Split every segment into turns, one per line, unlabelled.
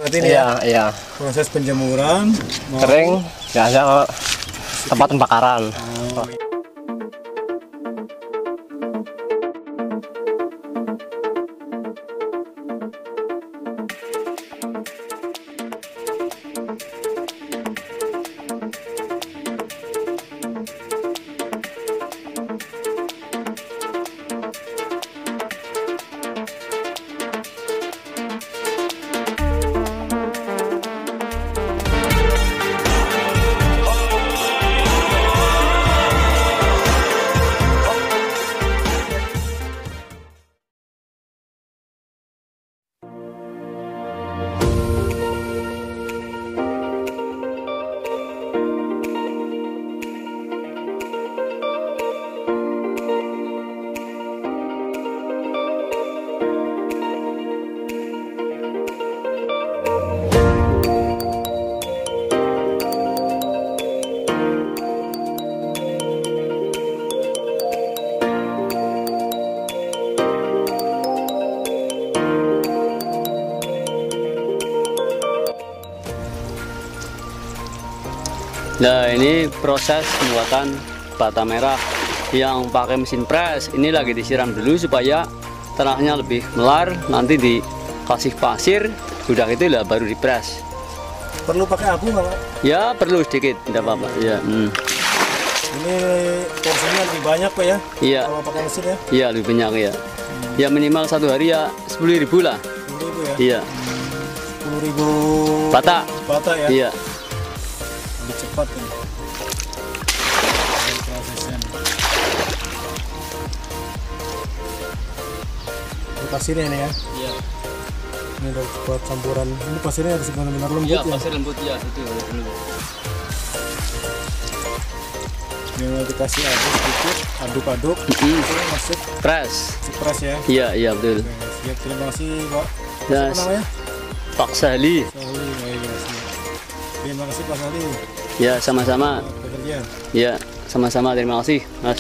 Berarti ini
iya.
Proses penjemuran,
Kering, biasa tempat pembakaran.
Nah, ini proses pembuatan bata merah yang pakai mesin press. Ini lagi disiram dulu supaya tanahnya lebih melar. Nanti dikasih pasir, udah itu lah baru dipres.
Perlu pakai abu nggak, Pak?
Ya perlu sedikit, tidak apa-apa. Ya.
Ini porsinya lebih banyak, Pak ya?
Iya.
Kalau pakai mesin ya?
Iya lebih banyak ya. Ya minimal satu hari ya 10.000 lah.
10.000 ya?
Iya.
10.000
bata.
Bata ya?
Iya.
Lebih cepat kan? Prosesnya. Ini pasirnya ini ya?
Iya.
Ini udah buat campuran. Ini pasirnya harus benar-benar lembut
Iya,
ya?
pasir lembut ya, itu lembut.
Ini dikasih aduk sedikit, aduk-aduk. Itu masuk
Press.
press ya?
Iya betul.
Oke, siap, terima kasih Pak.
Ya,
Apa namanya?
Pak Sali.
Sali, ya, siap. Terima kasih Pak Sali.
Ya sama-sama.
Pekerjaan.
Ya sama-sama, terima kasih Mas.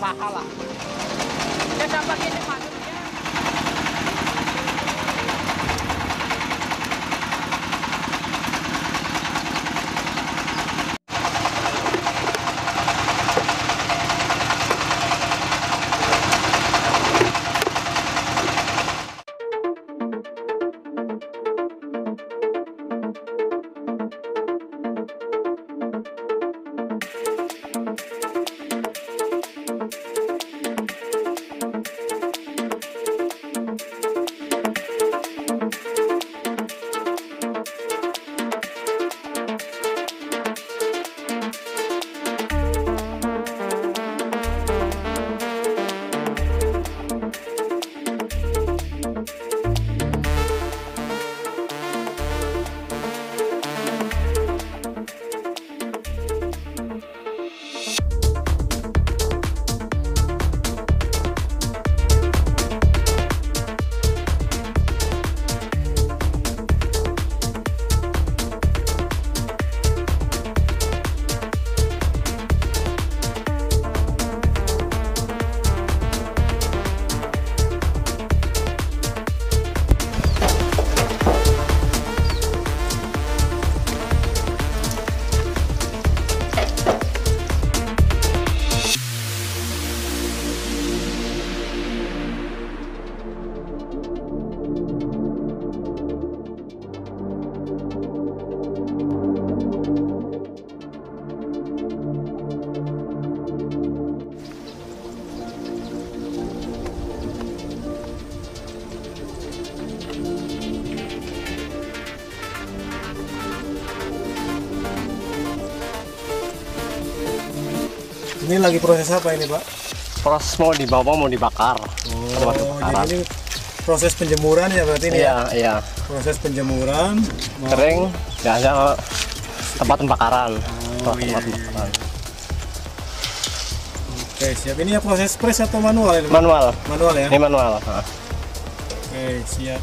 Pahala. Ya sampai ini masuk ya.
Ini lagi proses apa ini, Pak?
Proses mau dibawa mau dibakar. Tempat
Oh,
pembakaran.
jadi ini proses penjemuran ya berarti ini
Iya,
ya?
iya.
Proses penjemuran.
Kering, biasanya tempat pembakaran.
Oh, iya,
Tempat pembakaran.
Oke, siap. Ini ya proses press atau manual ini, Pak?
Manual.
Manual ya?
Ini manual. Nah.
Oke, siap.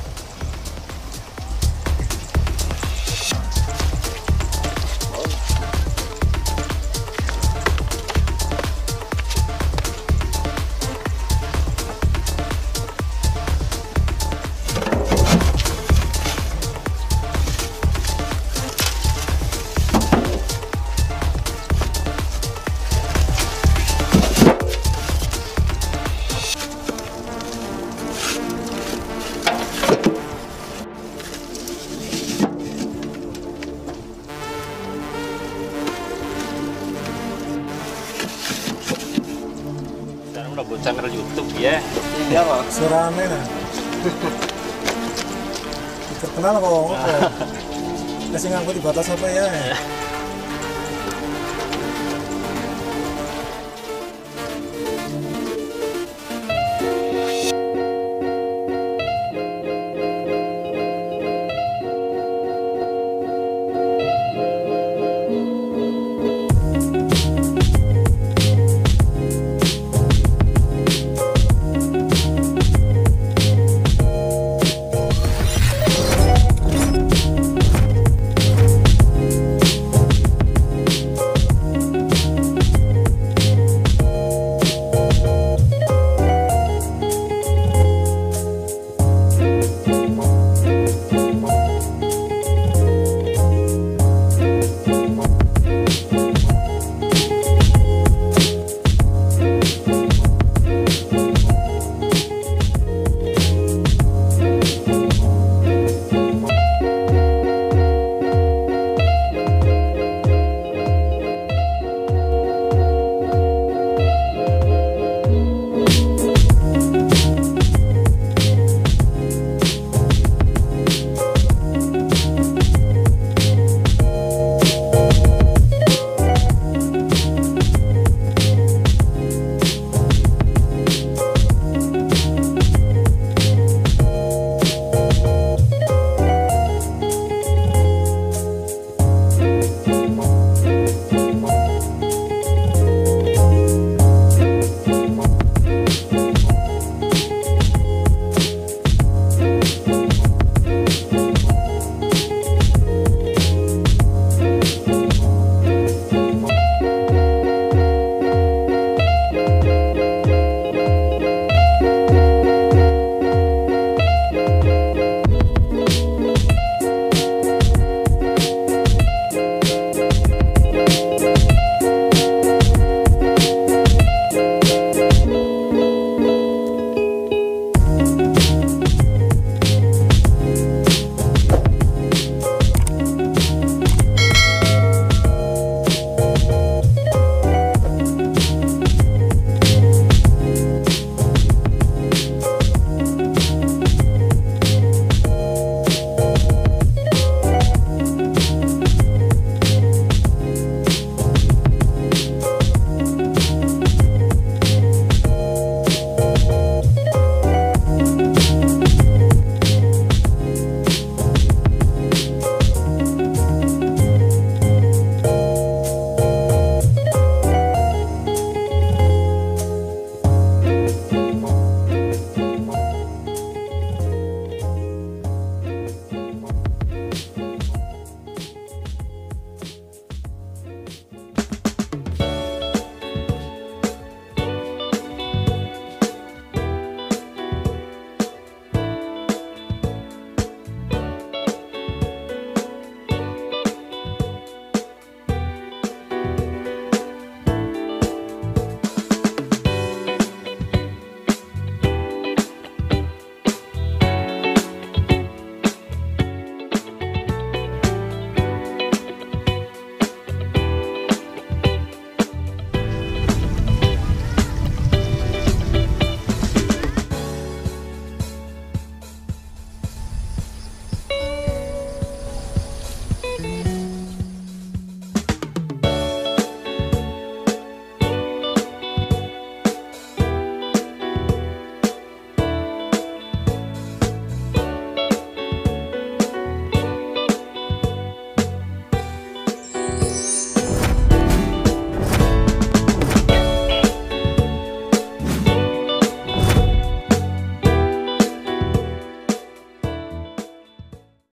Sekarang udah buat channel YouTube ya.
Iya, Pak.
Serame nah. Terkenal kok. Kasih ngangkut di batas apa ya?